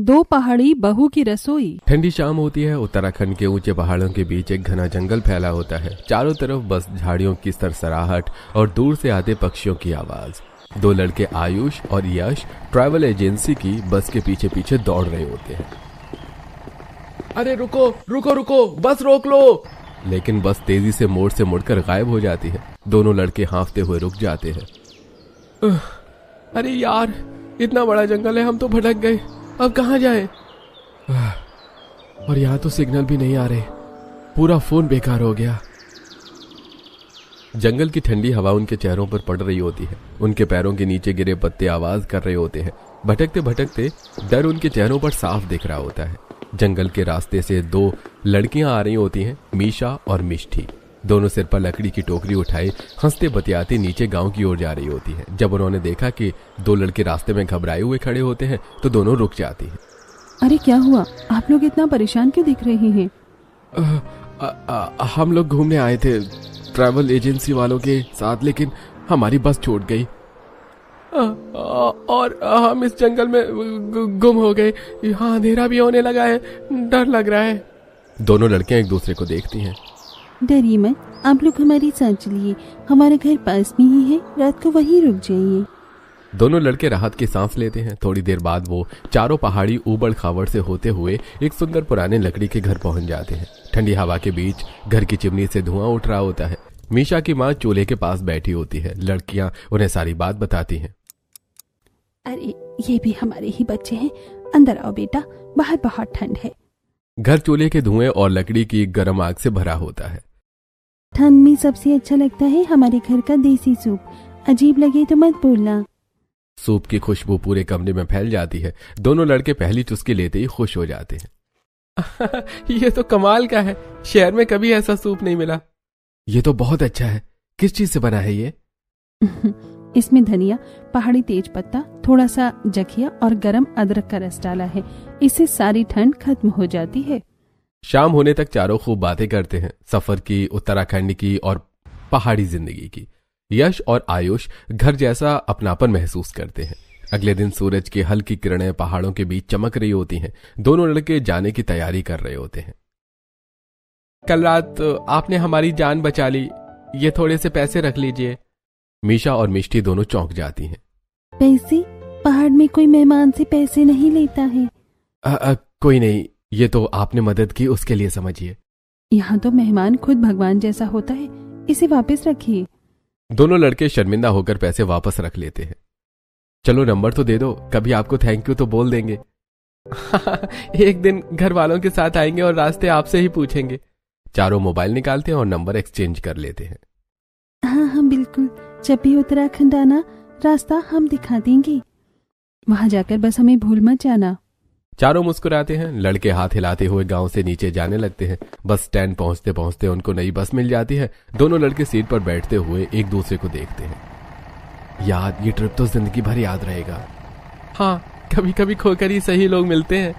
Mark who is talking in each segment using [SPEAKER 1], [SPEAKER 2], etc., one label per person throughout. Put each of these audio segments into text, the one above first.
[SPEAKER 1] दो पहाड़ी बहू की रसोई।
[SPEAKER 2] ठंडी शाम होती है। उत्तराखंड के ऊंचे पहाड़ों के बीच एक घना जंगल फैला होता है। चारों तरफ बस झाड़ियों की सरसराहट और दूर से आते पक्षियों की आवाज। दो लड़के आयुष और यश ट्रैवल एजेंसी की बस के पीछे पीछे दौड़ रहे होते हैं। अरे रुको रुको रुको, बस रोक लो। लेकिन बस तेजी से मोड़ से मुड़कर गायब हो जाती है। दोनों लड़के हांफते हुए रुक जाते हैं। अरे यार, इतना बड़ा जंगल है, हम तो भटक गए, अब कहाँ जाएं? और यहाँ तो सिग्नल भी नहीं आ रहे, पूरा फोन बेकार हो गया। जंगल की ठंडी हवा उनके चेहरों पर पड़ रही होती है। उनके पैरों के नीचे गिरे पत्ते आवाज कर रहे होते हैं। भटकते भटकते डर उनके चेहरों पर साफ दिख रहा होता है। जंगल के रास्ते से दो लड़कियां आ रही होती हैं, मीशा और मिष्टी। दोनों सिर पर लकड़ी की टोकरी उठाए हंसते बतियाते नीचे गांव की ओर जा रही होती है। जब उन्होंने देखा कि दो लड़के रास्ते में घबराए हुए खड़े होते हैं तो दोनों रुक जाती हैं।
[SPEAKER 1] अरे क्या हुआ, आप लोग इतना परेशान क्यों दिख रहे हैं?
[SPEAKER 2] हम लोग घूमने आए थे ट्रैवल एजेंसी वालों के साथ, लेकिन हमारी बस छूट गई और हम इस जंगल में गुम हो गए। यहाँ अंधेरा भी होने लगा है, डर लग रहा है। दोनों लड़कियां एक दूसरे को देखती हैं।
[SPEAKER 1] डरिए मत, आप लोग हमारी साथ चलिए, हमारा घर पास में ही है, रात को वहीं रुक जाइए।
[SPEAKER 2] दोनों लड़के राहत की सांस लेते हैं। थोड़ी देर बाद वो चारों पहाड़ी ऊबड़ खाबड़ से होते हुए एक सुंदर पुराने लकड़ी के घर पहुंच जाते हैं। ठंडी हवा के बीच घर की चिमनी से धुआं उठ रहा होता है। मीशा की माँ चूल्हे के पास बैठी होती है। लड़कियां उन्हें सारी बात बताती हैं।
[SPEAKER 1] अरे ये भी हमारे ही बच्चे हैं, अंदर आओ बेटा, बाहर बहुत ठंड है।
[SPEAKER 2] घर चूल्हे के धुएं और लकड़ी की गर्म आग से भरा होता है।
[SPEAKER 1] ठंड में सबसे अच्छा लगता है हमारे घर का देसी सूप, अजीब लगे तो मत बोलना।
[SPEAKER 2] सूप की खुशबू पूरे कमरे में फैल जाती है। दोनों लड़के पहली चुस्की लेते ही खुश हो जाते हैं। ये तो कमाल का है, शहर में कभी ऐसा सूप नहीं मिला। ये तो बहुत अच्छा है, किस चीज से बना है ये?
[SPEAKER 1] इसमें धनिया, पहाड़ी तेज पत्ता, थोड़ा सा जखिया और गरम अदरक का रस डाला है। इससे सारी ठंड खत्म हो जाती है।
[SPEAKER 2] शाम होने तक चारों खूब बातें करते हैं, सफर की, उत्तराखंड की और पहाड़ी जिंदगी की। यश और आयुष घर जैसा अपनापन महसूस करते हैं। अगले दिन सूरज की हल्की किरणें पहाड़ों के बीच चमक रही होती हैं। दोनों लड़के जाने की तैयारी कर रहे होते हैं। कल रात आपने हमारी जान बचा ली, ये थोड़े से पैसे रख लीजिए। मीशा और मिष्टी दोनों चौंक जाती हैं।
[SPEAKER 1] पैसे? पहाड़ में कोई मेहमान से पैसे नहीं लेता है।
[SPEAKER 2] कोई नहीं, ये तो आपने मदद की उसके लिए समझिए।
[SPEAKER 1] यहाँ तो मेहमान खुद भगवान जैसा होता है, इसे वापस रखिए।
[SPEAKER 2] दोनों लड़के शर्मिंदा होकर पैसे वापस रख लेते हैं। चलो नंबर तो दे दो, कभी आपको थैंक यू तो बोल देंगे। एक दिन घर वालों के साथ आएंगे और रास्ते आपसे ही पूछेंगे। चारों मोबाइल निकालते हैं और नंबर एक्सचेंज कर लेते हैं।
[SPEAKER 1] हाँ बिल्कुल, जब भी उत्तराखंड आना रास्ता हम दिखा देंगे, वहां जाकर बस हमें भूल मत जाना।
[SPEAKER 2] चारों मुस्कुराते हैं। लड़के हाथ हिलाते हुए गांव से नीचे जाने लगते हैं। बस स्टैंड पहुंचते पहुंचते उनको नई बस मिल जाती है। दोनों लड़के सीट पर बैठते हुए एक दूसरे को देखते हैं। यार, ये ट्रिप तो जिंदगी भर याद रहेगा। हाँ, कभी कभी खोकर ही सही लोग मिलते हैं।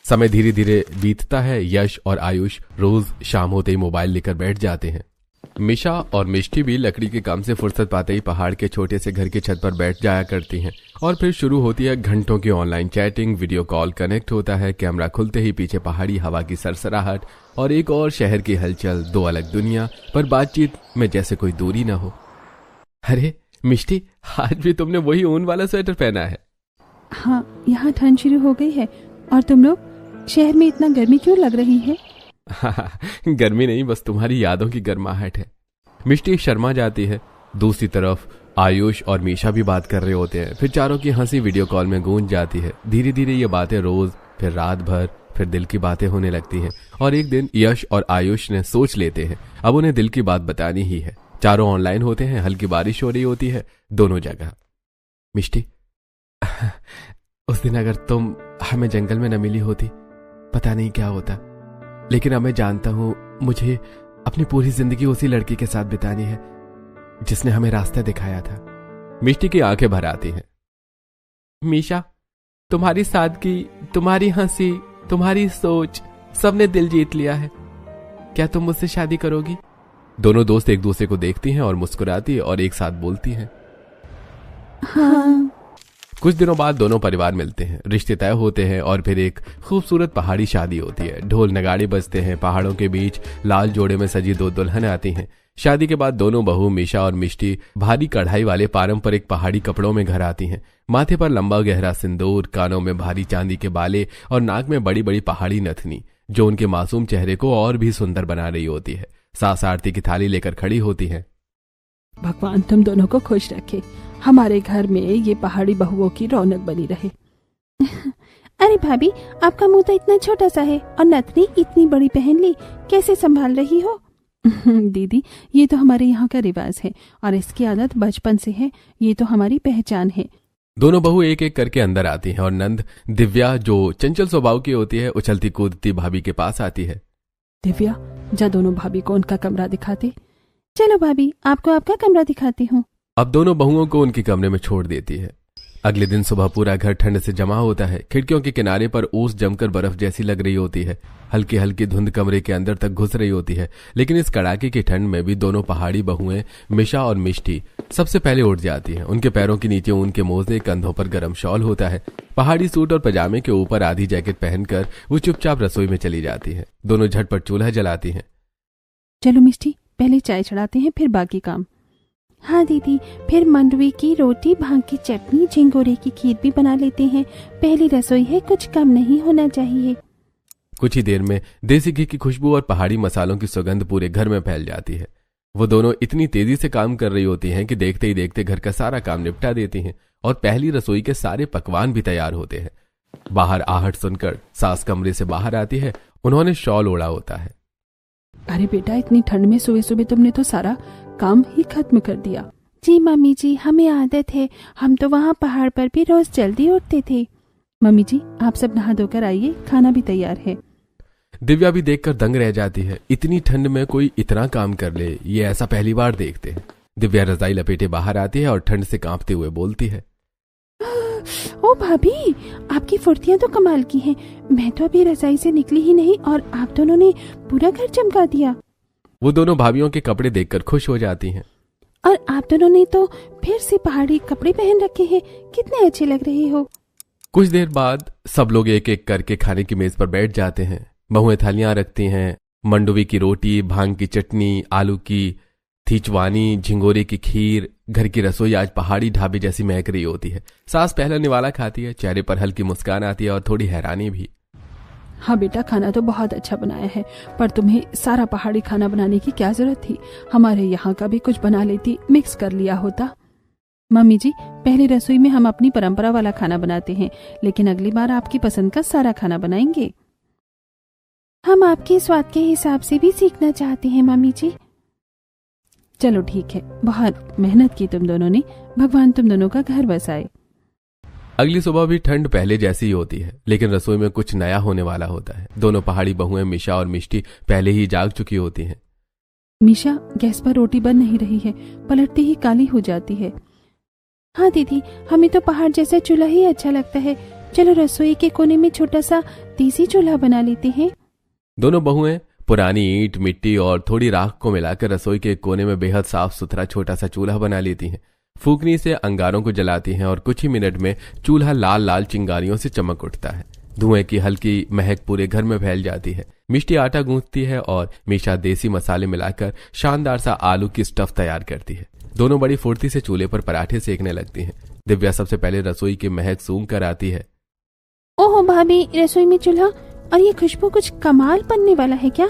[SPEAKER 2] समय धीरे धीरे बीतता है। यश और आयुष रोज शाम होते ही मोबाइल लेकर बैठ जाते हैं। मिशा और मिष्टी भी लकड़ी के काम से फुर्सत पाते ही पहाड़ के छोटे से घर की छत पर बैठ जाया करती हैं। और फिर शुरू होती है घंटों की online chatting. Video call connect होता है। कैमरा खुलते ही पीछे पहाड़ी हवा की सरसराहट और एक और शहर की हलचल। दो अलग दुनिया, पर बातचीत में जैसे कोई दूरी ना हो। अरे मिष्टी, आज भी तुमने वही ऊन वाला स्वेटर पहना है।
[SPEAKER 1] हाँ, यहाँ ठंड शुरू हो गई है। और तुम लोग, शहर में इतना गर्मी क्यों लग रही है?
[SPEAKER 2] गर्मी नहीं, बस तुम्हारी यादों की गर्माहट है। मिष्टी शर्मा जाती है। दूसरी तरफ आयुष और मीशा भी बात कर रहे होते हैं। फिर चारों की हंसी वीडियो कॉल में गूंज जाती है। धीरे धीरे ये बातें रोज, फिर रात भर, फिर दिल की बातें होने लगती हैं। और एक दिन यश और आयुष ने सोच लेते हैं अब उन्हें दिल की बात बतानी ही है। चारों ऑनलाइन होते हैं। हल्की बारिश हो रही होती है दोनों जगह। मिष्टी, उस दिन अगर तुम हमें जंगल में न मिली होती, पता नहीं क्या होता। लेकिन अब मैं जानता हूं, मुझे अपनी पूरी जिंदगी उसी लड़की के साथ बितानी है जिसने हमें रास्ता दिखाया था। मिष्टी की आंखें भर आती हैं। मीशा, तुम्हारी सादगी, तुम्हारी हंसी, तुम्हारी सोच, सबने दिल जीत लिया है। क्या तुम मुझसे शादी करोगी? दोनों दोस्त एक दूसरे को देखती हैं और मुस्कुराती और एक साथ बोलती हैं,
[SPEAKER 1] हाँ।
[SPEAKER 2] कुछ दिनों बाद दोनों परिवार मिलते हैं, रिश्ते तय होते हैं और फिर एक खूबसूरत पहाड़ी शादी होती है। ढोल नगाड़े बजते हैं, पहाड़ों के बीच लाल जोड़े में सजी दो दुल्हन आती हैं। शादी के बाद दोनों बहू मीशा और मिष्टी भारी कढ़ाई वाले पारंपरिक पहाड़ी कपड़ों में घर आती हैं। माथे पर लंबा गहरा सिंदूर, कानों में भारी चांदी के बाले और नाक में बड़ी बड़ी पहाड़ी नथनी, जो उनके मासूम चेहरे को और भी सुंदर बना रही होती है। सास आरती की थाली लेकर खड़ी होती है।
[SPEAKER 1] भगवान तुम दोनों को खुश रखे, हमारे घर में ये पहाड़ी बहुओं की रौनक बनी रहे।
[SPEAKER 3] अरे भाभी, आपका मुंह तो इतना छोटा सा है और नथनी इतनी बड़ी पहन ली, कैसे संभाल रही हो?
[SPEAKER 1] दीदी, ये तो हमारे यहाँ का रिवाज है और इसकी आदत बचपन से है, ये तो हमारी पहचान है।
[SPEAKER 2] दोनों बहू एक एक करके अंदर आती हैं और नंद दिव्या, जो चंचल स्वभाव की होती है, उछलती कूदती भाभी के पास आती है।
[SPEAKER 1] दिव्या, जा दोनों भाभी को उनका कमरा दिखाते।
[SPEAKER 3] चलो भाभी, आपको आपका कमरा दिखाती हूँ।
[SPEAKER 2] अब दोनों बहुओं को उनके कमरे में छोड़ देती है। अगले दिन सुबह पूरा घर ठंड से जमा होता है। खिड़कियों के किनारे पर ओस जमकर बर्फ जैसी लग रही होती है। हल्की हल्की धुंध कमरे के अंदर तक घुस रही होती है, लेकिन इस कड़ाके की ठंड में भी दोनों पहाड़ी बहुएं मिशा और मिष्टी सबसे पहले उठ जाती हैं। उनके पैरों के नीचे ऊन के मोजे, कंधों पर गर्म शॉल होता है। पहाड़ी सूट और पजामे के ऊपर आधी जैकेट पहनकर वो चुपचाप रसोई में चली जाती है। दोनों झटपट चूल्हा जलाती हैं।
[SPEAKER 1] चलो मिष्टी, पहले चाय चढ़ाते हैं, फिर बाकी काम।
[SPEAKER 3] हाँ दीदी, फिर मंडुवे की रोटी, भांग की चटनी, झिंगोरे की खीर भी बना लेते हैं। पहली रसोई है, कुछ कम नहीं होना चाहिए।
[SPEAKER 2] कुछ ही देर में देसी घी की खुशबू और पहाड़ी मसालों की सुगंध पूरे घर में फैल जाती है। वो दोनों इतनी तेजी से काम कर रही होती हैं कि देखते ही देखते घर का सारा काम निपटा देती हैं और पहली रसोई के सारे पकवान भी तैयार होते हैं। बाहर आहट सुनकर सास कमरे से बाहर आती है। उन्होंने शॉल ओढ़ा होता है।
[SPEAKER 1] अरे बेटा, इतनी ठंड में सुबह सुबह तुमने तो सारा काम ही खत्म कर दिया।
[SPEAKER 3] जी मम्मी जी, हमें आदत है, हम तो वहाँ पहाड़ पर भी रोज जल्दी उठते थे।
[SPEAKER 1] मम्मी जी, आप सब नहा धोकर आइए, खाना भी तैयार है।
[SPEAKER 2] दिव्या भी देखकर दंग रह जाती है। इतनी ठंड में कोई इतना काम कर ले, ये ऐसा पहली बार देखते हैं। दिव्या रजाई लपेटे बाहर आती है और ठंड से कांपते हुए बोलती है,
[SPEAKER 3] ओ भाभी, आपकी फुर्तियां तो कमाल की हैं। मैं तो अभी रजाई से निकली ही नहीं और आप दोनों ने पूरा घर चमका दिया।
[SPEAKER 2] वो दोनों भाभियों के कपड़े देखकर खुश हो जाती हैं।
[SPEAKER 3] और आप दोनों ने तो फिर से पहाड़ी कपड़े पहन रखे हैं, कितने अच्छे लग रहे हो।
[SPEAKER 2] कुछ देर बाद सब लोग एक एक करके खाने की मेज पर बैठ जाते हैं। बहुएं थालियां रखती हैं। मंडुवे की रोटी, भांग की चटनी, आलू की थीचवानी, झिंगोरे की खीर। घर की रसोई आज पहाड़ी ढाबे जैसी महक रही होती है। सास पहला निवाला खाती है। चेहरे पर हल्की मुस्कान आती है और थोड़ी हैरानी भी।
[SPEAKER 1] हाँ बेटा, खाना तो बहुत अच्छा बनाया है, पर तुम्हें सारा पहाड़ी खाना बनाने की क्या जरूरत थी? हमारे यहाँ का भी कुछ बना लेती, मिक्स कर लिया होता। मम्मी जी, पहली रसोई में हम अपनी परंपरा वाला खाना बनाते हैं, लेकिन अगली बार आपकी पसंद का सारा खाना बनाएंगे।
[SPEAKER 3] हम आपके स्वाद के हिसाब से भी सीखना चाहते हैं मम्मी जी।
[SPEAKER 1] चलो ठीक है, बहुत मेहनत की तुम दोनों ने, भगवान तुम दोनों का घर बसाए।
[SPEAKER 2] अगली सुबह भी ठंड पहले जैसी ही होती है, लेकिन रसोई में कुछ नया होने वाला होता है। दोनों पहाड़ी बहुएं मिशा और मिष्टी पहले ही जाग चुकी होती हैं।
[SPEAKER 1] मिशा, गैस पर रोटी बन नहीं रही है, पलटते ही काली हो जाती है।
[SPEAKER 3] हाँ दीदी, हमें तो पहाड़ जैसा चूल्हा ही अच्छा लगता है। चलो रसोई के कोने में छोटा सा देसी चूल्हा बना लेते हैं।
[SPEAKER 2] दोनों बहुएं पुरानी ईंट, मिट्टी और थोड़ी राख को मिलाकर रसोई के कोने में बेहद साफ सुथरा छोटा सा चूल्हा बना लेती हैं। फूकनी से अंगारों को जलाती हैं और कुछ ही मिनट में चूल्हा लाल लाल चिंगारियों से चमक उठता है। धुएं की हल्की महक पूरे घर में फैल जाती है। मिष्टी आटा गूंथती है और मीशा देसी मसाले मिलाकर शानदार सा आलू की स्टफ तैयार करती है। दोनों बड़ी फुर्ती से चूल्हे पर पराठे सेकने लगती हैं। दिव्या सबसे पहले रसोई की महक सूंघ कर आती है।
[SPEAKER 3] ओहो भाभी, रसोई में चूल्हा और ये खुशबू कुछ कमाल बनने वाला है क्या?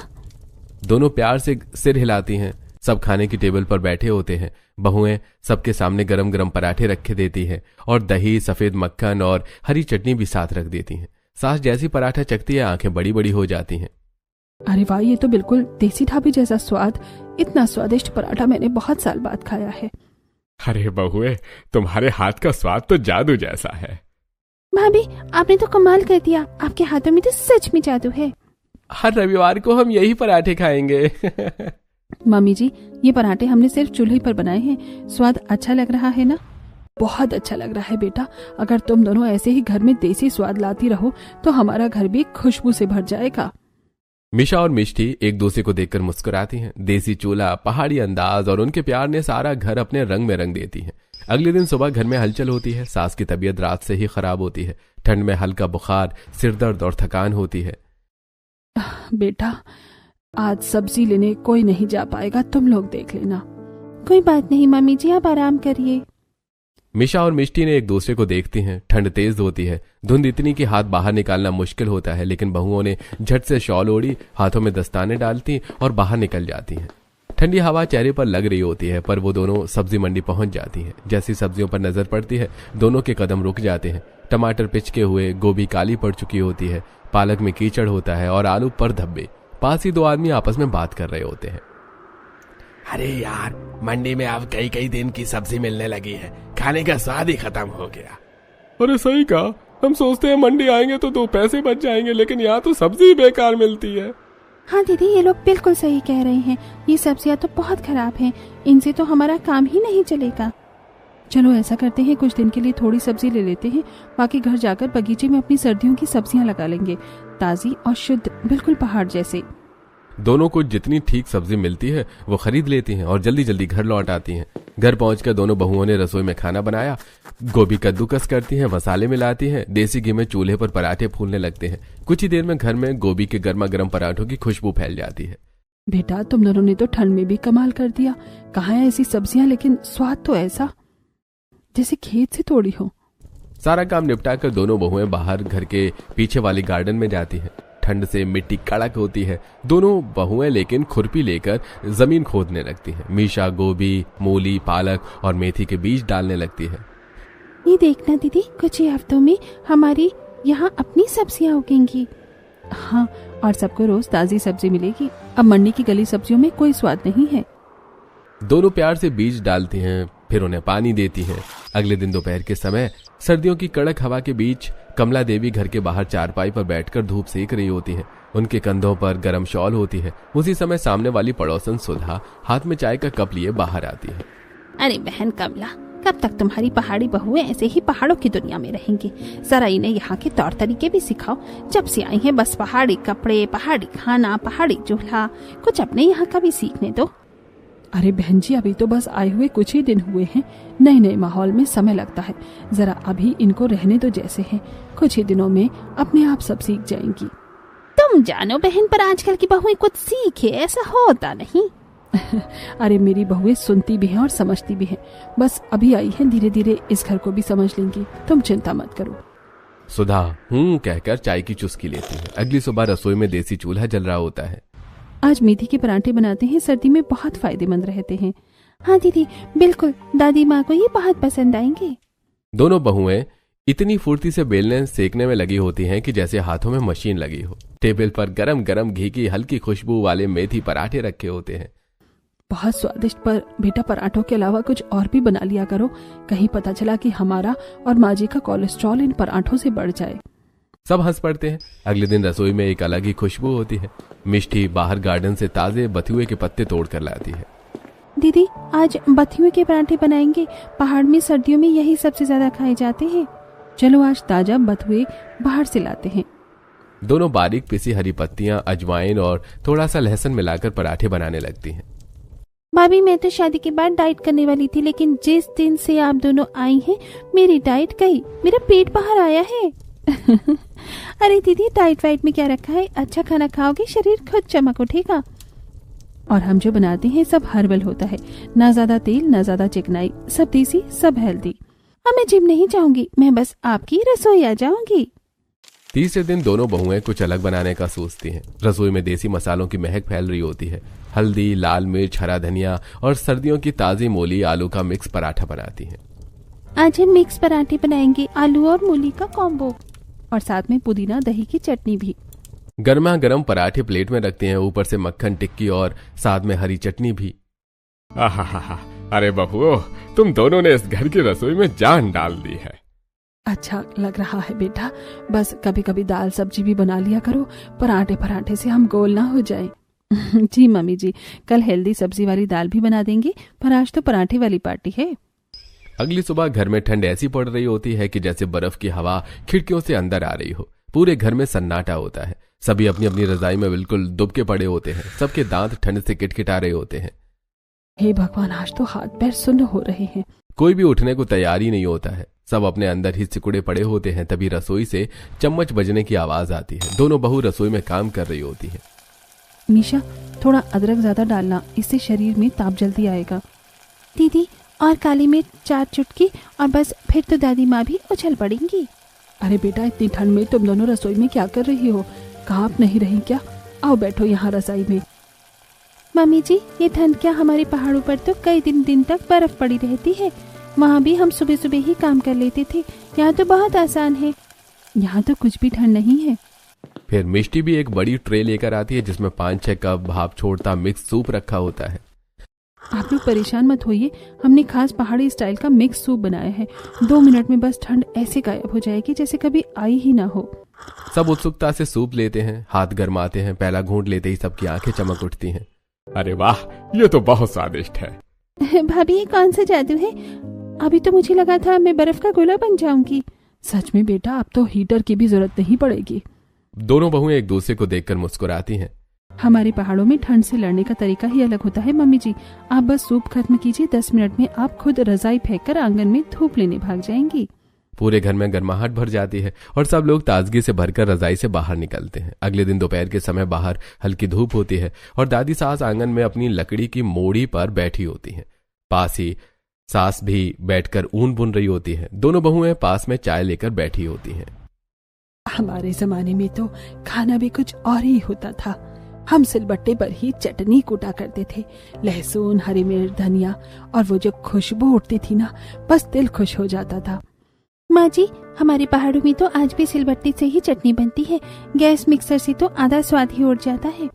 [SPEAKER 2] दोनों प्यार से सिर हिलाती हैं। सब खाने की टेबल पर बैठे होते हैं। बहुएं सबके सामने गरम गरम पराठे रखे देती हैं और दही, सफेद मक्खन और हरी चटनी भी साथ रख देती हैं। सास जैसी पराठा चखती है, आंखें बड़ी बड़ी हो जाती हैं।
[SPEAKER 1] अरे वाह, ये तो बिल्कुल देसी ढाबे जैसा स्वाद। इतना स्वादिष्ट पराठा मैंने बहुत साल बाद खाया है।
[SPEAKER 4] अरे बहुए, तुम्हारे हाथ का स्वाद तो जादू जैसा है।
[SPEAKER 3] भाभी, आपने तो कमाल कर दिया, आपके हाथों में तो सच में जादू है।
[SPEAKER 2] हर रविवार को हम यही पराठे खाएंगे।
[SPEAKER 1] मम्मी जी, ये पराठे हमने सिर्फ चूल्हे पर बनाए हैं। स्वाद अच्छा लग रहा है ना? बहुत अच्छा लग रहा है बेटा। अगर तुम दोनों ऐसे ही घर में देसी स्वाद लाती रहो तो हमारा घर भी खुशबू से भर जाएगा।
[SPEAKER 2] मिशा और मिष्टी एक दूसरे को देखकर मुस्कुराती हैं। देसी चूल्हा, पहाड़ी अंदाज और उनके प्यार ने सारा घर अपने रंग में रंग देती हैं। अगले दिन सुबह घर में हलचल होती है। सास की तबीयत रात से ही खराब होती है। ठंड में हल्का बुखार, सिरदर्द और थकान होती है।
[SPEAKER 1] बेटा, आज सब्जी लेने कोई नहीं जा पाएगा, तुम लोग देख लेना।
[SPEAKER 3] कोई बात नहीं मम्मी जी, आप आराम करिए।
[SPEAKER 2] मीशा और मिष्टी ने एक दूसरे को देखती हैं। ठंड तेज होती है, धुंध इतनी कि हाथ बाहर निकालना मुश्किल होता है, लेकिन बहुओं ने झट से शॉल ओढ़ी, हाथों में दस्ताने डालती और बाहर निकल जाती हैं। ठंडी हवा चेहरे पर लग रही होती है, पर वो दोनों सब्जी मंडी पहुंच जाती हैं। जैसी सब्जियों पर नजर पड़ती है, दोनों के कदम रुक जाते हैं। टमाटर पिचके हुए, गोभी काली पड़ चुकी होती है, पालक में कीचड़ होता है और आलू पर धब्बे। पास ही दो आदमी आपस में बात कर रहे होते हैं।
[SPEAKER 5] अरे यार, मंडी में अब कई कई दिन की सब्जी मिलने लगी है, खाने का स्वाद ही खत्म हो गया।
[SPEAKER 4] अरे सही कहा, हम सोचते हैं मंडी आएंगे तो 2 पैसे बच जाएंगे, लेकिन यहाँ तो सब्जी बेकार मिलती है।
[SPEAKER 3] हाँ दीदी, ये लोग बिल्कुल सही कह रहे हैं। ये सब्जियां तो बहुत खराब हैं, इनसे तो हमारा काम ही नहीं चलेगा।
[SPEAKER 1] चलो ऐसा करते हैं, कुछ दिन के लिए थोड़ी सब्जी ले लेते हैं, बाकी घर जाकर बगीचे में अपनी सर्दियों की सब्जियां लगा लेंगे, ताजी और शुद्ध, बिल्कुल पहाड़ जैसे।
[SPEAKER 2] दोनों को जितनी ठीक सब्जी मिलती है वो खरीद लेती हैं और जल्दी जल्दी घर लौट आती हैं। घर पहुंचकर दोनों बहुओं ने रसोई में खाना बनाया। गोभी कद्दूकस करती हैं, मसाले मिलाती हैं, देसी घी में चूल्हे पर पराठे फूलने लगते हैं। कुछ ही देर में घर में गोभी के गर्मा गर्म पराठों की खुशबू फैल जाती है।
[SPEAKER 1] बेटा, तुम दोनों ने तो ठंड में भी कमाल कर दिया। कहाँ है ऐसी सब्जियां, लेकिन स्वाद तो ऐसा जैसे खेत से तोड़ी हो।
[SPEAKER 2] सारा काम निपटाकर दोनों बहुएं बाहर घर के पीछे वाली गार्डन में जाती हैं। ठंड से मिट्टी कड़क होती है। दोनों बहुएं लेकिन खुरपी लेकर जमीन खोदने लगती हैं। मीशा गोभी, मूली, पालक और मेथी के बीज डालने लगती है।
[SPEAKER 3] ये देखना दीदी, कुछ ही हफ्तों में हमारी यहाँ अपनी सब्जियां उगेंगी।
[SPEAKER 1] हाँ, और सबको रोज ताजी सब्जी मिलेगी। अब मंडी की गली सब्जियों में कोई स्वाद नहीं है।
[SPEAKER 2] दोनों प्यार से बीज डालती हैं, फिर उन्हें पानी देती हैं। अगले दिन दोपहर के समय सर्दियों की कड़क हवा के बीच कमला देवी घर के बाहर चारपाई पर बैठकर धूप सेक रही होती है। उनके कंधों पर गरम शॉल होती है। उसी समय सामने वाली पड़ोसन सुधा हाथ में चाय का कप लिए बाहर आती है।
[SPEAKER 3] अरे बहन कमला, कब तक तुम्हारी पहाड़ी बहुएं ऐसे ही पहाड़ों की दुनिया में रहेंगी? जरा इन्हें यहाँ के तौर तरीके भी सिखाओ। जब से आई हैं बस पहाड़ी कपड़े, पहाड़ी खाना, पहाड़ी चूल्हा, कुछ अपने यहाँ का भी सीखने दो।
[SPEAKER 1] अरे बहन जी, अभी तो बस आए हुए कुछ ही दिन हुए हैं। नए नए माहौल में समय लगता है, जरा अभी इनको रहने दो जैसे हैं। कुछ ही दिनों में अपने आप सब सीख जाएंगी।
[SPEAKER 3] तुम जानो बहन, पर आजकल की बहुएं कुछ सीखे ऐसा होता नहीं।
[SPEAKER 1] अरे मेरी बहुएं सुनती भी हैं और समझती भी हैं। बस अभी आई हैं, धीरे धीरे इस घर को भी समझ लेंगी। तुम चिंता मत करो।
[SPEAKER 2] सुधा कहकर चाय की चुस्की लेती है। अगली सुबह रसोई में देसी चूल्हा जल रहा होता है।
[SPEAKER 1] आज मेथी के पराठे बनाते हैं, सर्दी में बहुत फायदेमंद रहते हैं।
[SPEAKER 3] हाँ दीदी, बिल्कुल, दादी माँ को ये बहुत पसंद आएंगे।
[SPEAKER 2] दोनों बहुएं इतनी फुर्ती से बेलने सेकने में लगी होती हैं कि जैसे हाथों में मशीन लगी हो। टेबल पर गरम गरम घी की हल्की खुशबू वाले मेथी पराठे रखे होते हैं।
[SPEAKER 1] बहुत स्वादिष्ट, पर बेटा पराठों के अलावा कुछ और भी बना लिया करो। कहीं पता चला कि हमारा और माँ जी का कोलेस्ट्रॉल इन पराठों से बढ़ जाए।
[SPEAKER 2] सब हंस पड़ते हैं। अगले दिन रसोई में एक अलग ही खुशबू होती है। मिष्टी बाहर गार्डन से ताजे बथुए के पत्ते तोड़ कर लाती है।
[SPEAKER 3] दीदी, आज बथुए के पराठे बनाएंगे। पहाड़ में सर्दियों में यही सबसे ज्यादा खाए जाते हैं।
[SPEAKER 1] चलो आज ताजा बथुए बाहर से लाते हैं।
[SPEAKER 2] दोनों बारीक पिसी हरी पत्तियां, अजवाइन और थोड़ा सा लहसुन मिलाकर पराठे बनाने लगती हैं।
[SPEAKER 3] भाभी, मैं तो शादी के बाद डाइट करने वाली थी, लेकिन जिस दिन से आप दोनों आई हैं, मेरी डाइट गई। मेरा पेट बाहर आया है। अरे दीदी, डाइट वाइट में क्या रखा है? अच्छा खाना खाओगे, शरीर खुद चमक उठेगा।
[SPEAKER 1] और हम जो बनाते हैं सब हर्बल होता है, ना ज्यादा तेल, ना ज्यादा चिकनाई, सब देसी, सब हेल्दी।
[SPEAKER 3] अब मैं जिम नहीं जाऊंगी, मैं बस आपकी रसोई आ जाऊंगी।
[SPEAKER 2] तीसरे दिन दोनों बहुएं कुछ अलग बनाने का सोचती हैं। रसोई में देसी मसालों की महक फैल रही होती है। हल्दी, लाल मिर्च, हरा धनिया और सर्दियों की ताजी मूली आलू का मिक्स पराठा बनाती हैं।
[SPEAKER 3] आज हम मिक्स पराठे बनाएंगे, आलू और मूली का कॉम्बो,
[SPEAKER 1] और साथ में पुदीना दही की चटनी भी।
[SPEAKER 2] गर्मा गर्म पराठे प्लेट में रखते हैं, ऊपर से मक्खन टिक्की और साथ में हरी चटनी भी।
[SPEAKER 4] आहा, अरे बहुओं, तुम दोनों ने इस घर की रसोई में जान डाल दी है।
[SPEAKER 1] अच्छा लग रहा है बेटा, बस कभी कभी दाल सब्जी भी बना लिया करो, पराठे से हम गोल ना हो जाएं। जी मम्मी जी, कल हेल्दी सब्जी वाली दाल भी बना देंगे, पर आज तो पराठे वाली पार्टी है।
[SPEAKER 2] अगली सुबह घर में ठंड ऐसी पड़ रही होती है कि जैसे बर्फ की हवा खिड़कियों से अंदर आ रही हो। पूरे घर में सन्नाटा होता है। सभी अपनी अपनी रजाई में बिल्कुल दुबके पड़े होते हैं। सबके दांत ठंड से किटकिटा रहे होते हैं।
[SPEAKER 1] हे भगवान, आज तो हाथ पैर सुन्न हो रहे हैं।
[SPEAKER 2] कोई भी उठने को तैयार ही नहीं होता है। सब अपने अंदर ही सिकुड़े पड़े होते हैं। तभी रसोई से चम्मच बजने की आवाज आती है। दोनों बहू रसोई में काम कर रही होती है।
[SPEAKER 1] मीशा, थोड़ा अदरक ज्यादा डालना, इससे शरीर में ताप जल्दी आएगा।
[SPEAKER 3] दीदी, और काली मिर्च 4 चुटकी और बस, फिर तो दादी माँ भी उछल पड़ेंगी।
[SPEAKER 1] अरे बेटा, इतनी ठंड में तुम दोनों रसोई में क्या कर रही हो? कांप नहीं रही क्या? आओ बैठो यहाँ रजाई में।
[SPEAKER 3] मम्मी जी, ये ठंड क्या, हमारे पहाड़ों पर तो कई दिन तक बर्फ पड़ी रहती है। वहाँ भी हम सुबह सुबह ही काम कर लेते थे। यहाँ तो बहुत आसान है।
[SPEAKER 1] यहाँ तो कुछ भी ठंड नहीं है।
[SPEAKER 2] फिर मिष्टी भी एक बड़ी ट्रे लेकर आती है जिसमें 5-6 कप भाप छोड़ता मिक्स सूप रखा होता है।
[SPEAKER 1] आप लोग परेशान मत होइए, हमने खास पहाड़ी स्टाइल का मिक्स सूप बनाया है। 2 मिनट में बस ठंड ऐसे गायब हो जाएगी जैसे कभी आई ही ना हो।
[SPEAKER 2] सब उत्सुकता से सूप लेते हैं, हाथ गरमाते हैं। पहला घूंट लेते ही सबकी आंखें चमक उठती हैं।
[SPEAKER 4] अरे वाह, ये तो बहुत स्वादिष्ट है।
[SPEAKER 3] भाभी, ये कौन सा जादू है? अभी तो मुझे लगा था मैं बर्फ का गोला बन जाऊंगी।
[SPEAKER 1] सच में बेटा, अब तो हीटर की भी जरूरत नहीं पड़ेगी।
[SPEAKER 2] दोनों बहुएं एक दूसरे को देखकर मुस्कुराती हैं।
[SPEAKER 1] हमारे पहाड़ों में ठंड से लड़ने का तरीका ही अलग होता है मम्मी जी। आप बस सूप खत्म कीजिए, 10 मिनट में आप खुद रजाई फेंक कर आंगन में धूप लेने भाग जाएंगी।
[SPEAKER 2] पूरे घर में गर्माहट भर जाती है और सब लोग ताजगी से भरकर रजाई से बाहर निकलते हैं। अगले दिन दोपहर के समय बाहर हल्की धूप होती है और दादी सास आंगन में अपनी लकड़ी की मोड़ी पर बैठी होती हैं। पास ही सास भी बैठकर ऊन बुन रही होती है। दोनों बहुएं पास में चाय लेकर बैठी होती हैं।
[SPEAKER 1] हमारे जमाने में तो खाना भी कुछ और ही होता था। हम सिलबट्टे पर ही चटनी कूटा करते थे, लहसुन, हरी मिर्च, धनिया, और वो जो खुशबू उठती थी ना, बस दिल खुश हो जाता था।
[SPEAKER 3] माँ जी, हमारे पहाड़ों में तो आज भी सिलबट्टे से ही चटनी बनती है। गैस मिक्सर से तो आधा स्वाद ही उड़ जाता है।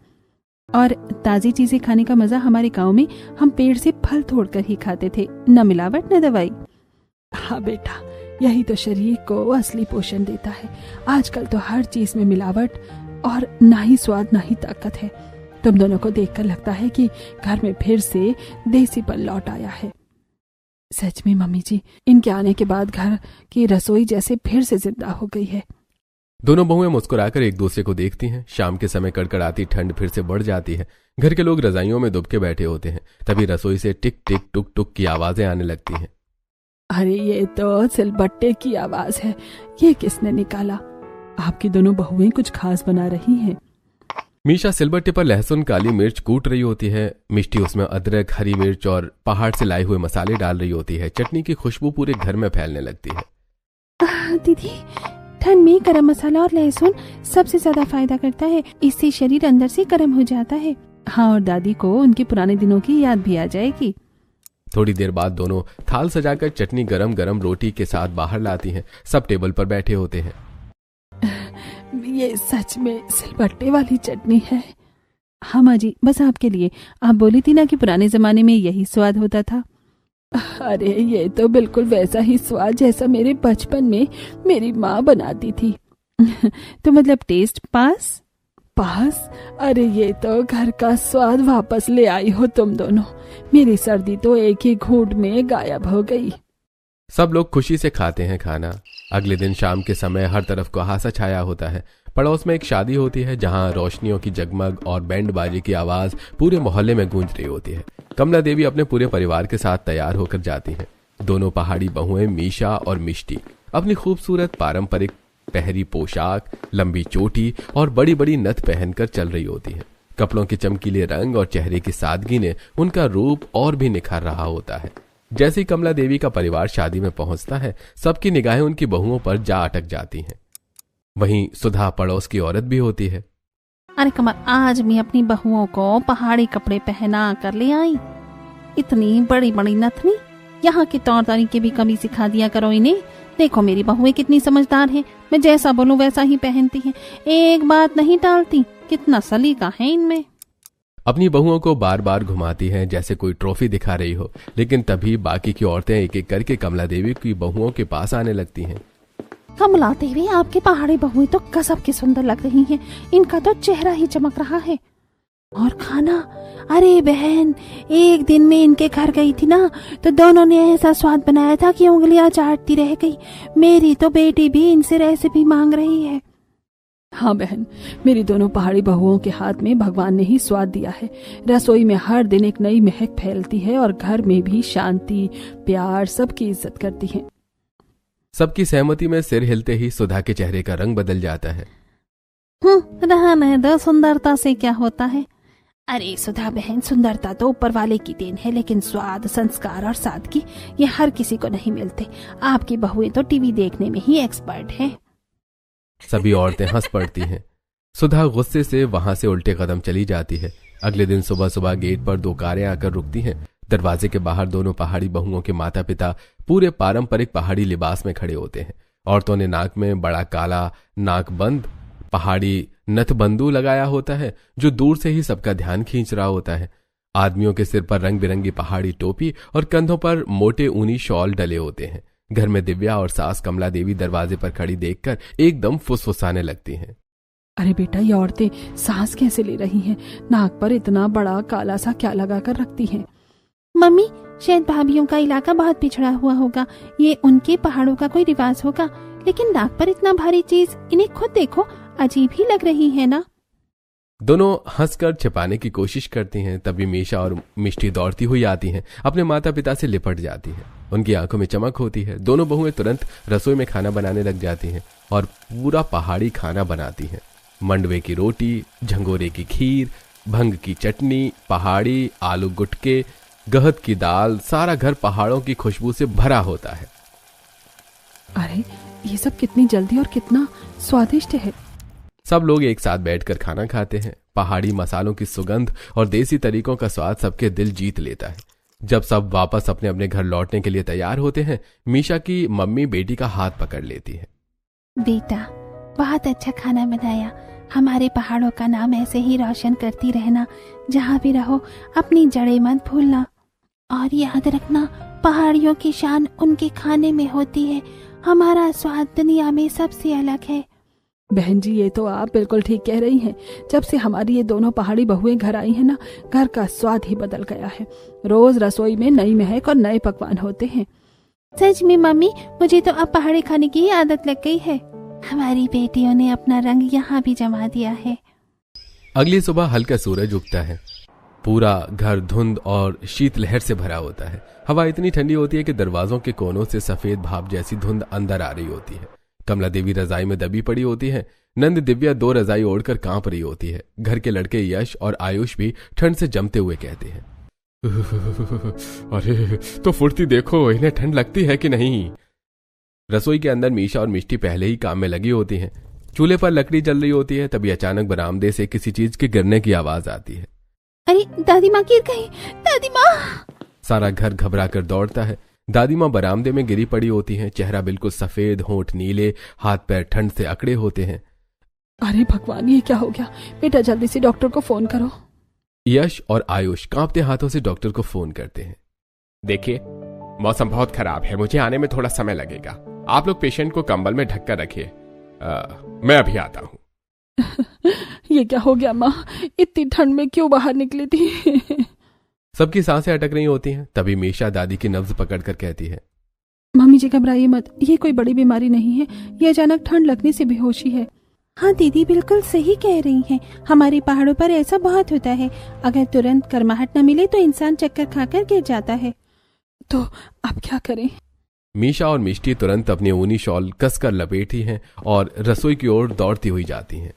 [SPEAKER 1] और ताजी चीजें खाने का मजा हमारे गांव में हम पेड़ से फल तोड़कर ही खाते थे, न मिलावट न दवाई। हाँ बेटा, यही तो शरीर को असली पोषण देता है। आजकल तो हर चीज में मिलावट, और ना ही स्वाद ना ही ताकत है। तुम दोनों को देखकर लगता है कि घर में फिर से देसीपन लौट आया है। सच में मम्मी जी, इनके आने के बाद घर की रसोई जैसे फिर से जिंदा हो गई है।
[SPEAKER 2] दोनों बहुएं मुस्कुराकर एक दूसरे को देखती हैं। शाम के समय कड़कड़ाती ठंड फिर से बढ़ जाती है। घर के लोग रजाइयों में दुबके बैठे होते हैं। तभी रसोई से टिक टिक टुक टुक की आवाजें आने लगती हैं।
[SPEAKER 1] अरे ये तो सिलबट्टे की आवाज है। ये किसने निकाला? आपकी दोनों बहुएं कुछ खास बना रही हैं।
[SPEAKER 2] मीशा सिलबट्टे पर लहसुन, काली मिर्च कूट रही होती है। मिष्टी उसमें अदरक, हरी मिर्च और पहाड़ से लाए हुए मसाले डाल रही होती है। चटनी की खुशबू पूरे घर में फैलने लगती है।
[SPEAKER 3] दीदी, ठंड में गरम मसाला और लहसुन सबसे ज्यादा फायदा करता है। इससे शरीर अंदर से गर्म हो जाता है।
[SPEAKER 1] हाँ, और दादी को उनके पुराने दिनों की याद भी आ जाएगी।
[SPEAKER 2] थोड़ी देर बाद दोनों थाल सजाकर चटनी गरम गरम रोटी के साथ बाहर लाती हैं। सब टेबल पर बैठे होते हैं।
[SPEAKER 1] ये सच में सिलबट्टे वाली चटनी है? हाँ माँ जी, बस आपके लिए। आप बोली थी ना कि पुराने जमाने में यही स्वाद होता था। अरे ये तो बिल्कुल वैसा ही स्वाद जैसा मेरे बचपन में मेरी माँ बनाती थी।
[SPEAKER 3] तो मतलब टेस्ट पास?
[SPEAKER 1] अरे ये तो घर का स्वाद वापस ले आई हो तुम दोनों। मेरी सर्दी तो एक ही घूंट में गायब हो गई।
[SPEAKER 2] सब लोग खुशी से खाते हैं खाना। अगले दिन शाम के समय हर तरफ कुहासा छाया होता है। पड़ोस में एक शादी होती है जहां रोशनियों की जगमग और बैंड बाजी की आवाज पूरे मोहल्ले में गूंज रही होती है। कमला देवी अपने पूरे परिवार के साथ तैयार होकर जाती हैं। दोनों पहाड़ी बहुएं मीशा और मिष्टी अपनी खूबसूरत पारंपरिक पहरी पोशाक, लंबी चोटी और बड़ी बड़ी नथ पहनकर चल रही होती है। कपड़ों के चमकीले रंग और चेहरे की सादगी ने उनका रूप और भी निखार रहा होता है। जैसे ही कमला देवी का परिवार शादी में पहुंचता है, सबकी निगाहें उनकी बहुओं पर जा अटक जाती हैं। वहीं सुधा पड़ोस की औरत भी होती है।
[SPEAKER 3] अरे कमल, आज मैं अपनी बहुओं को पहाड़ी कपड़े पहना कर ले आई। इतनी बड़ी बड़ी नथनी, यहाँ के तौर तरीके भी कभी सिखा दिया करो इन्हें। देखो मेरी बहुएं कितनी समझदार हैं, मैं जैसा बोलूं वैसा ही पहनती हैं, एक बात नहीं टालती। कितना सलीका है इनमें।
[SPEAKER 2] अपनी बहुओं को बार बार घुमाती हैं जैसे कोई ट्रॉफी दिखा रही हो। लेकिन तभी बाकी की औरतें एक एक करके कमला देवी की बहुओं के पास आने लगती हैं।
[SPEAKER 3] कमला देवी, आपके पहाड़ी बहुएं तो गजब की सुंदर लग रही हैं। इनका तो चेहरा ही चमक रहा है। और खाना, अरे बहन, एक दिन में इनके घर गई थी ना, तो दोनों ने ऐसा स्वाद बनाया था कि उंगलियां चाटती रह गई। मेरी तो बेटी भी इनसे रेसिपी मांग रही है।
[SPEAKER 1] हाँ बहन, मेरी दोनों पहाड़ी बहुओं के हाथ में भगवान ने ही स्वाद दिया है। रसोई में हर दिन एक नई महक फैलती है और घर में भी शांति, प्यार, सबकी इज्जत करती है।
[SPEAKER 2] सबकी सहमति में सिर हिलते ही सुधा के चेहरे का रंग बदल जाता है।
[SPEAKER 3] रहने दो, सुंदरता से क्या होता है। अरे सुधा बहन, सुंदरता तो ऊपर वाले की देन है, लेकिन स्वाद, संस्कार और सादगी ये हर किसी को नहीं मिलते। आपकी बहुएं तो टीवी देखने में ही एक्सपर्ट हैं।
[SPEAKER 2] सभी औरतें हंस पड़ती हैं। सुधा गुस्से से वहां से उल्टे कदम चली जाती है। अगले दिन सुबह सुबह गेट पर 2 कारें आकर रुकती हैं। दरवाजे के बाहर दोनों पहाड़ी बहुओं के माता पिता पूरे पारंपरिक पहाड़ी लिबास में खड़े होते हैं। औरतों ने नाक में बड़ा काला नाकबंद पहाड़ी नथबंदू लगाया होता है, जो दूर से ही सबका ध्यान खींच रहा होता है। आदमियों के सिर पर रंग बिरंगी पहाड़ी टोपी और कंधों पर मोटे ऊनी शॉल डले होते हैं। घर में दिव्या और सास कमला देवी दरवाजे पर खड़ी देखकर एकदम फुसफुसाने लगती हैं।
[SPEAKER 1] अरे बेटा, ये औरतें सांस कैसे ले रही हैं? नाक पर इतना बड़ा काला सा क्या लगा कर रखती हैं?
[SPEAKER 3] मम्मी, शायद भाभीियों का इलाका बहुत पिछड़ा हुआ होगा। ये उनके पहाड़ों का कोई रिवाज होगा। लेकिन नाक पर इतना भारी चीज, इन्हें खुद देखो, अजीब ही लग रही है ना।
[SPEAKER 2] दोनों हंसकर छिपाने की कोशिश करती हैं। तभी मीशा और मिष्टी दौड़ती हुई आती हैं, अपने माता पिता से लिपट जाती हैं। उनकी आंखों में चमक होती है। दोनों बहुएं तुरंत रसोई में खाना बनाने लग जाती हैं और पूरा पहाड़ी खाना बनाती हैं। मंडवे की रोटी, झंगोरे की खीर, भंग की चटनी, पहाड़ी आलू गुटके, गहत की दाल, सारा घर पहाड़ों की खुशबू से भरा होता है।
[SPEAKER 1] अरे ये सब कितनी जल्दी और कितना स्वादिष्ट है।
[SPEAKER 2] सब लोग एक साथ बैठकर खाना खाते हैं। पहाड़ी मसालों की सुगंध और देसी तरीकों का स्वाद सबके दिल जीत लेता है। जब सब वापस अपने अपने घर लौटने के लिए तैयार होते हैं, मीशा की मम्मी बेटी का हाथ पकड़ लेती है।
[SPEAKER 3] बेटा, बहुत अच्छा खाना बनाया। हमारे पहाड़ों का नाम ऐसे ही रोशन करती रहना। जहाँ भी रहो अपनी जड़ें मत भूलना। और याद रखना, पहाड़ियों की शान उनके खाने में होती है। हमारा स्वाद दुनिया में सबसे अलग है।
[SPEAKER 1] बहन जी, ये तो आप बिल्कुल ठीक कह रही हैं। जब से हमारी ये दोनों पहाड़ी बहुएं घर आई हैं ना, घर का स्वाद ही बदल गया है। रोज रसोई में नई महक और नए पकवान होते हैं।
[SPEAKER 3] सच में मम्मी, मुझे तो अब पहाड़ी खाने की ही आदत लग गई है। हमारी बेटियों ने अपना रंग यहाँ भी जमा दिया है।
[SPEAKER 2] अगली सुबह हल्का सूरज उगता है। पूरा घर धुंध और शीतलहर से भरा होता है। हवा इतनी ठंडी होती है कि दरवाजों के कोनों से सफेद भाप जैसी धुंध अंदर आ रही होती है। कमला देवी रजाई में दबी पड़ी होती है। नंद दिव्या 2 रजाई ओढ़कर कांप रही होती है। घर के लड़के यश और आयुष भी ठंड से जमते हुए कहते हैं,
[SPEAKER 4] अरे तो फुर्ती देखो, इन्हें ठंड लगती है कि नहीं।
[SPEAKER 2] रसोई के अंदर मीशा और मिष्टी पहले ही काम में लगी होती हैं। चूल्हे पर लकड़ी जल रही होती है। तभी अचानक बरामदे से किसी चीज के गिरने की आवाज आती है।
[SPEAKER 3] अरे दादी माँ गिर गई, दादी माँ।
[SPEAKER 2] सारा घर घबरा कर दौड़ता है। दादी माँ बरामदे में गिरी पड़ी होती हैं। चेहरा बिल्कुल सफेद, होंठ नीले, हाथ पैर ठंड से अकड़े होते हैं।
[SPEAKER 1] अरे भगवान, ये क्या हो गया? बेटा जल्दी से डॉक्टर को फोन करो।
[SPEAKER 2] यश और आयुष कांपते हाथों से डॉक्टर को फोन करते हैं।
[SPEAKER 4] देखिए, मौसम बहुत खराब है, मुझे आने में थोड़ा समय लगेगा। आप लोग पेशेंट को कंबल में ढक कर रखिए, मैं अभी आता हूँ।
[SPEAKER 1] ये क्या हो गया माँ? इतनी ठंड में क्यों बाहर निकली थी?
[SPEAKER 2] सबकी सांसें अटक रही होती हैं। तभी मीशा दादी की नब्ज पकड़कर कहती है,
[SPEAKER 1] मम्मी जी घबराइए मत, ये कोई बड़ी बीमारी नहीं है। ये अचानक ठंड लगने से बेहोशी है।
[SPEAKER 3] हाँ दीदी, बिल्कुल सही कह रही हैं। हमारे पहाड़ों पर ऐसा बहुत होता है। अगर तुरंत गर्माहट न मिले तो इंसान चक्कर खाकर गिर जाता है।
[SPEAKER 1] तो अब क्या करें?
[SPEAKER 2] मीशा और मिष्टी तुरंत अपनी ऊनी शॉल कसकर लपेटी हैं और रसोई की ओर दौड़ती हुई जाती हैं।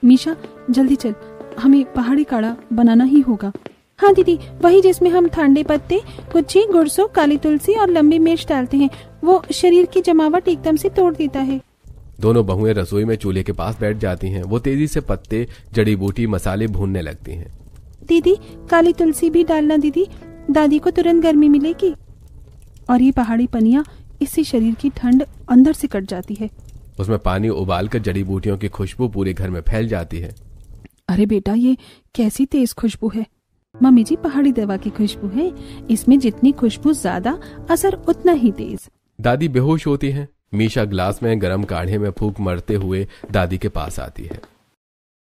[SPEAKER 1] मीशा जल्दी चल, हमें पहाड़ी काढ़ा बनाना ही होगा।
[SPEAKER 3] हाँ दीदी, वही जिसमें हम ठंडे पत्ते, गुच्छी, गुड़सो, काली तुलसी और लंबी मिर्च डालते हैं। वो शरीर की जमावट एकदम से तोड़ देता है।
[SPEAKER 2] दोनों बहुएं रसोई में चूल्हे के पास बैठ जाती हैं। वो तेजी से पत्ते, जड़ी बूटी, मसाले भूनने लगती हैं।
[SPEAKER 3] दीदी, काली तुलसी भी डालना दीदी, दादी को तुरंत गर्मी मिलेगी।
[SPEAKER 1] और ये पहाड़ी पनिया, इससे शरीर की ठंड अंदर से कट जाती है।
[SPEAKER 2] उसमें पानी उबालकर जड़ी बूटियों की खुशबू पूरे घर में फैल जाती है।
[SPEAKER 1] अरे बेटा, ये कैसी तेज खुशबू है? मम्मी जी, पहाड़ी दवा की खुशबू है। इसमें जितनी खुशबू ज्यादा, असर उतना ही तेज।
[SPEAKER 2] दादी बेहोश होती हैं। मीशा ग्लास में गर्म काढ़े में फूंक मारते हुए दादी के पास आती है।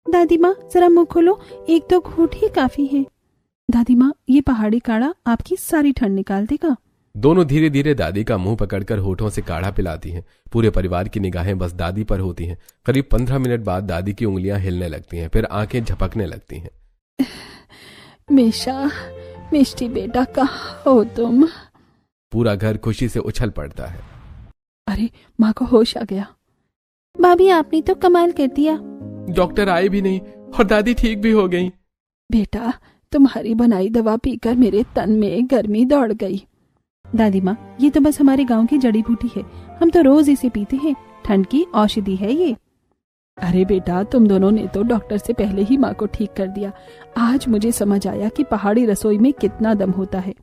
[SPEAKER 3] दादी माँ, जरा मुंह खोलो, 1-2 घूंट ही काफी है।
[SPEAKER 1] दादी माँ, ये पहाड़ी काढ़ा आपकी सारी ठंड निकाल देगा।
[SPEAKER 2] दोनों धीरे धीरे दादी का मुंह पकड़कर होठों से काढ़ा पिलाती हैं। पूरे परिवार की निगाहें बस दादी पर होती हैं। करीब 15 मिनट बाद दादी की उंगलियां हिलने लगती हैं, फिर आंखें झपकने लगती हैं।
[SPEAKER 1] मीशा, मिष्टी बेटा, कहाँ हो तुम?
[SPEAKER 2] पूरा घर खुशी से उछल पड़ता है।
[SPEAKER 1] अरे, माँ को होश आ गया।
[SPEAKER 3] भाभी आपने तो कमाल कर दिया।
[SPEAKER 4] डॉक्टर आए भी नहीं और दादी ठीक भी हो गई।
[SPEAKER 1] बेटा, तुम्हारी बनाई दवा पीकर मेरे तन में गर्मी दौड़ गई।
[SPEAKER 3] दादी माँ, ये तो बस हमारे गांव की जड़ी बूटी है, हम तो रोज इसे पीते हैं। ठंड की औषधि है ये।
[SPEAKER 1] अरे बेटा, तुम दोनों ने तो डॉक्टर से पहले ही माँ को ठीक कर दिया। आज मुझे समझ आया कि पहाड़ी रसोई में कितना दम होता है।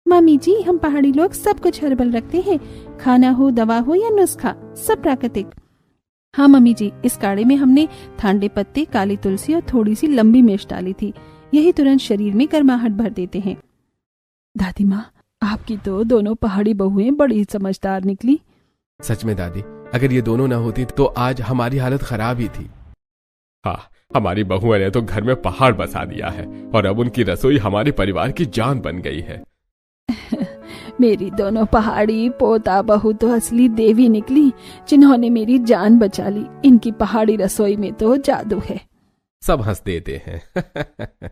[SPEAKER 3] मम्मी जी, हम पहाड़ी लोग सब कुछ हर्बल रखते हैं, खाना हो, दवा हो या नुस्खा, सब प्राकृतिक। हाँ मम्मी जी, इस काढ़े में हमने थांडे पत्ते, काली तुलसी और थोड़ी सी लंबी मिर्च डाली थी। यही तुरंत शरीर में गर्माहट भर देते हैं।
[SPEAKER 1] दादी माँ, आपकी तो दोनों पहाड़ी बहुएं बड़ी समझदार निकली।
[SPEAKER 2] सच में दादी, अगर ये दोनों ना होती तो आज हमारी हालत खराब ही थी।
[SPEAKER 4] हाँ, हमारी बहुओं ने तो घर में पहाड़ बसा दिया है और अब उनकी रसोई हमारे परिवार की जान बन गई है।
[SPEAKER 1] मेरी दोनों पहाड़ी पोता बहू तो असली देवी निकली, जिन्होंने मेरी जान बचा ली। इनकी पहाड़ी रसोई में तो जादू है।
[SPEAKER 2] सब हंस देते हैं।